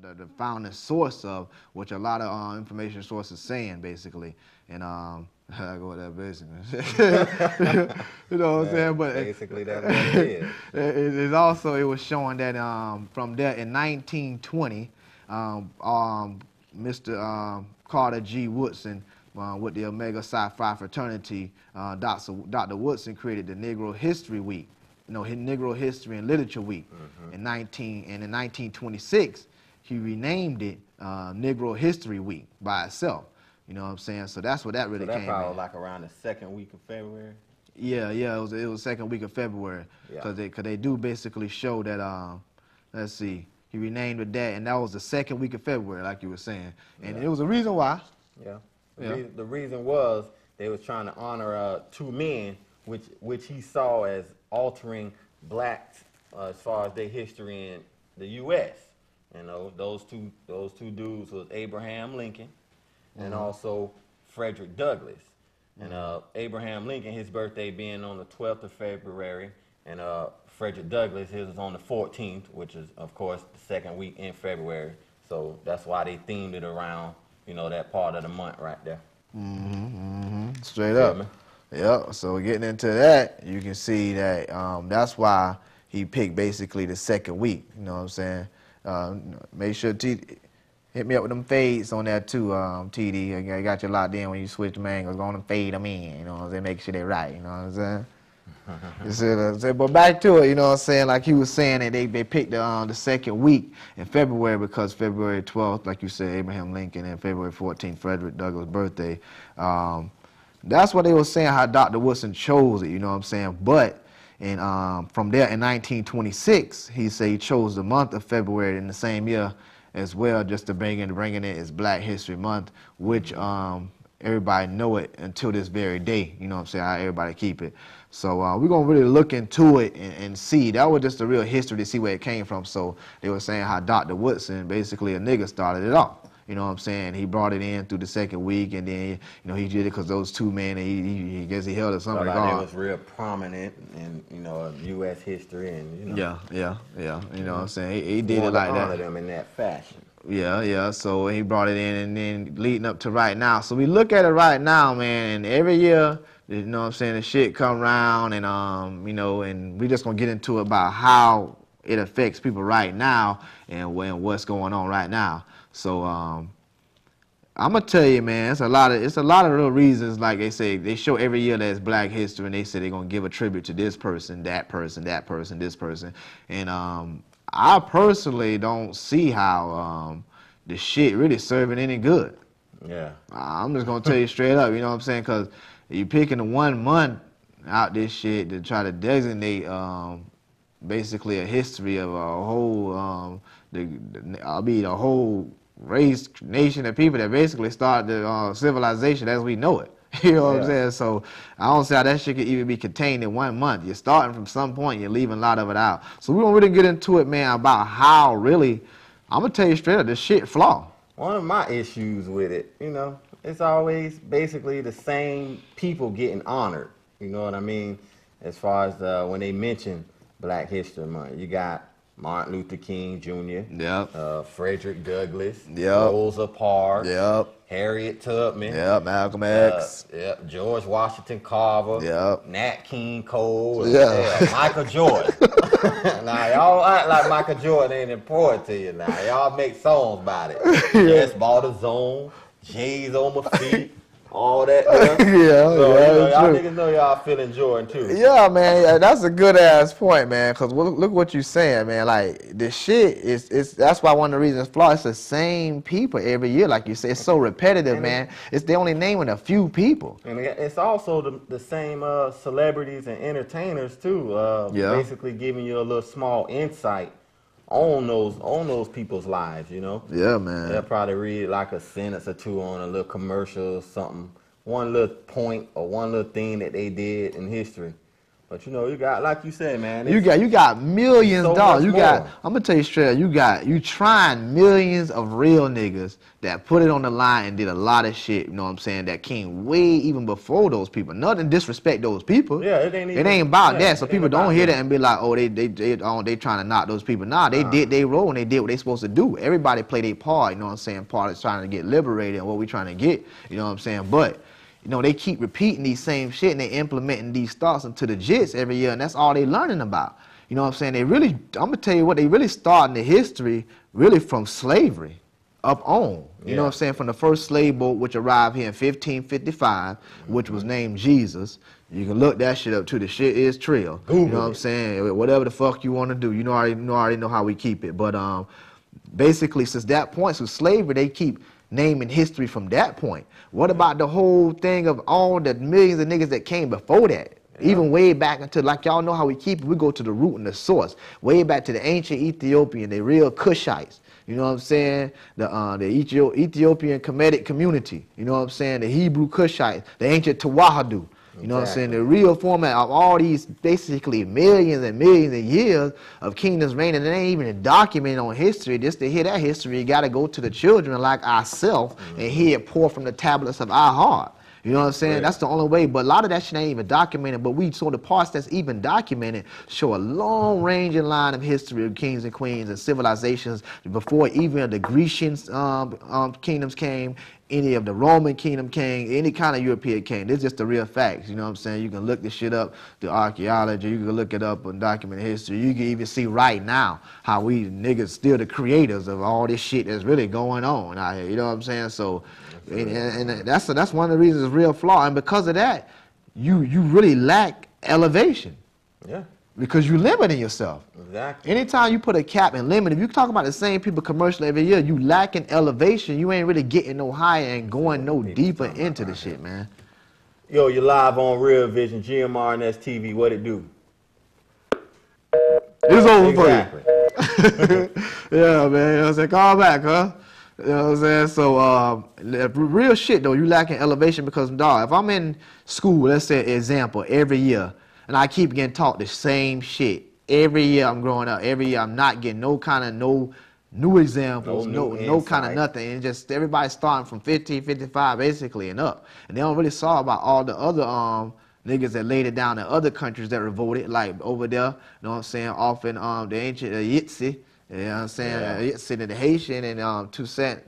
the founding source of which a lot of information sources saying basically, and I go with that basically. You know what I'm saying? But basically that's what it is. It also it was showing that from there in 1920, Mr. Carter G. Woodson with the Omega Psi Phi fraternity, Dr. Woodson created the Negro History Week, Negro History and Literature Week in 1926. He renamed it Negro History Week by itself. You know what I'm saying? So that's what that really came. So that probably like around the second week of February. Yeah, it was second week of February because they do basically show that. Let's see, he renamed it that, and that was the second week of February, like you were saying, and it was a reason why. Yeah. The reason was they was trying to honor two men, which he saw as altering blacks as far as their history in the U.S. You know, those two dudes was Abraham Lincoln and also Frederick Douglass. And Abraham Lincoln, his birthday being on the 12th of February, and Frederick Douglass, his was on the 14th, which is, of course, the second week in February. So that's why they themed it around, that part of the month right there. Straight up. Yeah, so getting into that, you can see that that's why he picked basically the second week, you know what I'm saying? Make sure hit me up with them fades on that too, TD. I got you locked in when you switch them angles. Go on and fade them in, you know what I'm saying? Make sure they're right, you know what I'm saying? You see what I'm saying? But back to it, you know what I'm saying? Like he was saying that they picked the second week in February because February 12th, like you said, Abraham Lincoln, and February 14th, Frederick Douglass' birthday. That's what they were saying, how Dr. Woodson chose it, you know what I'm saying? But from there in 1926, he said he chose the month of February in the same year as well, just to bringing it as Black History Month, which everybody know it until this very day, you know what I'm saying, how everybody keep it. So we're going to really look into it and see. That was just the real history to see where it came from. So they were saying how Dr. Woodson, basically a nigga, started it off. You know what I'm saying? He brought it in through the second week, and then, he did it because those two men, he guess he held it something. Like it was real prominent in, U.S. history, and, Yeah. You know what I'm saying? He did it like that. Honor them in that fashion. Yeah. So he brought it in, and then leading up to right now. So we look at it right now, man, and every year, you know what I'm saying, the shit come around, and, and we just going to get into it about how it affects people right now and what's going on right now. So I'm gonna tell you, man, it's a lot of real reasons. Like they say, they show every year that it's Black History, and they say they're gonna give a tribute to this person, that person, that person, this person. And I personally don't see how the shit really serving any good. Yeah. I'm just gonna tell you straight up, you know what I'm saying? Because you picking 1 month out this shit to try to designate basically a history of a whole the whole race, nation of people that basically started the civilization as we know it. You know what I'm saying? So I don't see how that shit could even be contained in 1 month. You're starting from some point, you're leaving a lot of it out. So we don't really get into it, man, about how really, I'm gonna tell you straight up, this shit flaw. One of my issues with it, it's always basically the same people getting honored. You know what I mean? As far as when they mention Black History Month, you got Martin Luther King Jr. Frederick Douglass. Rosa Parks. Harriet Tubman. Malcolm X. George Washington Carver. Nat King Cole. Michael Jordan. Now y'all act like Michael Jordan ain't important to you. Now y'all make songs about it. Yes, bought a zone. J's on my feet. All that. Y'all niggas know y'all feeling Jordan too. Yeah, man, that's a good ass point, man. Cause look what you saying, man. Like the shit is that's why one of the reasons it's flawed. It's the same people every year, like you say. It's so repetitive, man. They only naming a few people. And it's also the same celebrities and entertainers too. Basically giving you a little small insight on those people's lives, Yeah, man. They'll probably read like a sentence or two on a little commercial or something, one little point or one little thing that they did in history. But you know, you got, like you said, man. You got millions of dollars. I'm gonna tell you straight up, you trying millions of real niggas that put it on the line and did a lot of shit, you know what I'm saying, that came way even before those people. Nothing disrespect those people. Yeah, it ain't about that. So people don't hear that and be like, oh, they trying to knock those people. Nah, they did their role and they did what they supposed to do. Everybody played their part, you know what I'm saying? Part is trying to get liberated and what we trying to get, you know what I'm saying? But you know, they keep repeating these same shit and they implementing these thoughts into the jits every year, and that's all they learning about. You know what I'm saying? They really, I'm gonna tell you what, they really starting the history really from slavery up on. You know what I'm saying? From the first slave boat, which arrived here in 1555, which was named Jesus. You can look that shit up too. The shit is trill. You know what I'm saying? Whatever the fuck you want to do, you know, I already know how we keep it. But basically, since that point, so slavery, they keep naming history from that point. What about the whole thing of all the millions of niggas that came before that? Yeah. Even way back into, like y'all know how we keep it, we go to the root and the source. Way back to the ancient Ethiopian, the real Cushites. You know what I'm saying? The Ethiopian Kemetic community. You know what I'm saying? The Hebrew Cushites, the ancient Tawahadu. You know what I'm saying? The real format of all these basically millions and millions of years of kingdoms reigning, and it ain't even documented on history. Just to hear that history, you got to go to the children like ourselves and hear it pour from the tablets of our heart. You know what I'm saying? Right. That's the only way. But a lot of that shit ain't even documented. But so the parts that's even documented show a long-ranging line of history of kings and queens and civilizations before even the Grecian kingdoms came, any of the Roman kingdom came, any kind of European came. This is just the real facts. You know what I'm saying? You can look this shit up, the archaeology. You can look it up on documented history. You can even see right now how we niggas still the creators of all this shit that's really going on out here. You know what I'm saying? So. And that's one of the reasons it's real flawed, and because of that, you really lack elevation. Yeah. Because you limiting yourself. Exactly. Anytime you put a cap and limit, if you talk about the same people commercially every year, you lacking elevation. You ain't really getting no higher and going no deeper into the shit, man. Yo, you're live on Real Vision, GMRNStv. What it do? It's over for you. Yeah, man. You know what I'm saying? Call back, huh? You know what I'm saying? So, real shit, though, you lacking elevation because, dog, if I'm in school, let's say, example, every year, and I keep getting taught the same shit, every year I'm growing up, every year I'm not getting no new examples, no kind of nothing. And just everybody's starting from 50, 55, basically, and up. And they don't really saw about all the other niggas that laid it down in other countries that revolted, like over there, you know what I'm saying, off in the ancient Yitzi. You know what I'm saying? Yeah. Sitting the Haitian and Toussaint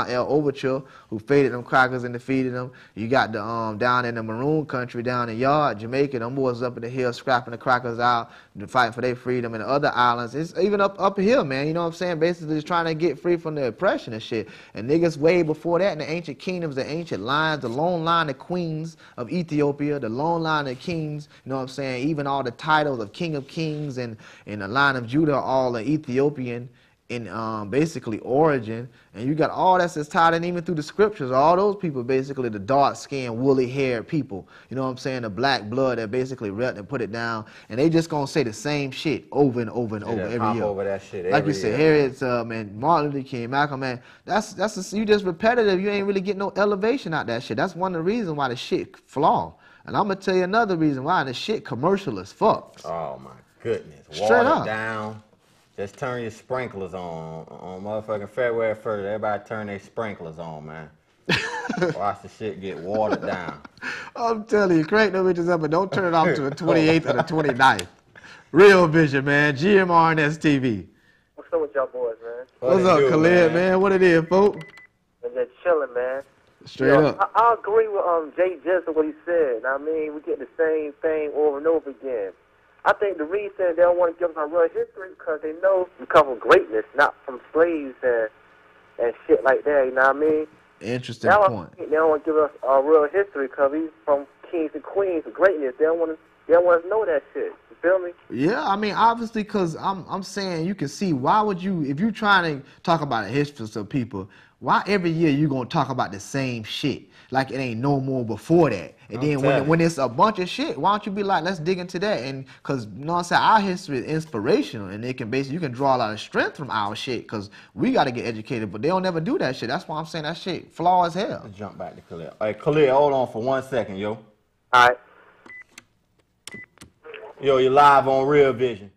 El Overture, who faded them crackers and defeated them. You got the down in the Maroon country, down in Yard, Jamaica, them boys up in the hill scrapping the crackers out, fighting for their freedom, and the other islands. It's even up here, man. You know what I'm saying? Basically just trying to get free from the oppression and shit. And niggas way before that in the ancient kingdoms, the ancient lines, the long line of queens of Ethiopia, the long line of kings, you know what I'm saying? Even all the titles of King of Kings and the line of Judah, all the Ethiopian in basically origin, and you got all that's tied in even through the scriptures. All those people basically the dark-skinned, woolly-haired people. You know what I'm saying? The black blood that basically repped and put it down, and they just gonna say the same shit over and over and over every year. Over that shit like you said, here it's man, Martin Luther King, Malcolm, man. You just repetitive. You ain't really getting no elevation out that shit. That's one of the reasons why the shit flawed. And I'm gonna tell you another reason why the shit commercial as fuck. Oh my goodness, straight up down. Just turn your sprinklers on motherfucking February 1st. Everybody turn their sprinklers on, man. Watch the shit get watered down. I'm telling you, crank them bitches up, but don't turn it off to the 28th or the 29th. Real Vision, man. GMRNStv. What's up with y'all boys, man? What's up, Khalid, man? What it is, folks? I'm just chilling, man. Straight up. I agree with J Gizzle, what he said. I mean, we get the same thing over and over again. I think the reason they don't want to give us our real history is because they know we come from greatness, not from slaves and shit like that, you know what I mean? Interesting point. They don't want to give us our real history because we from kings and queens of greatness. They don't want to know that shit. You feel me? Yeah, I mean, obviously, because I'm saying you can see, why would you, if you're trying to talk about a history of people, why every year you going to talk about the same shit? Like it ain't no more before that. And then when it's a bunch of shit, why don't you be like, let's dig into that? And because, you know what I'm saying, our history is inspirational, and it can basically, you can draw a lot of strength from our shit because we got to get educated, but they don't never do that shit. That's why I'm saying that shit flaw as hell. Let's jump back to Khalid. Hey, Khalid, hold on for 1 second, yo. All right. Yo, you're live on Real Vision.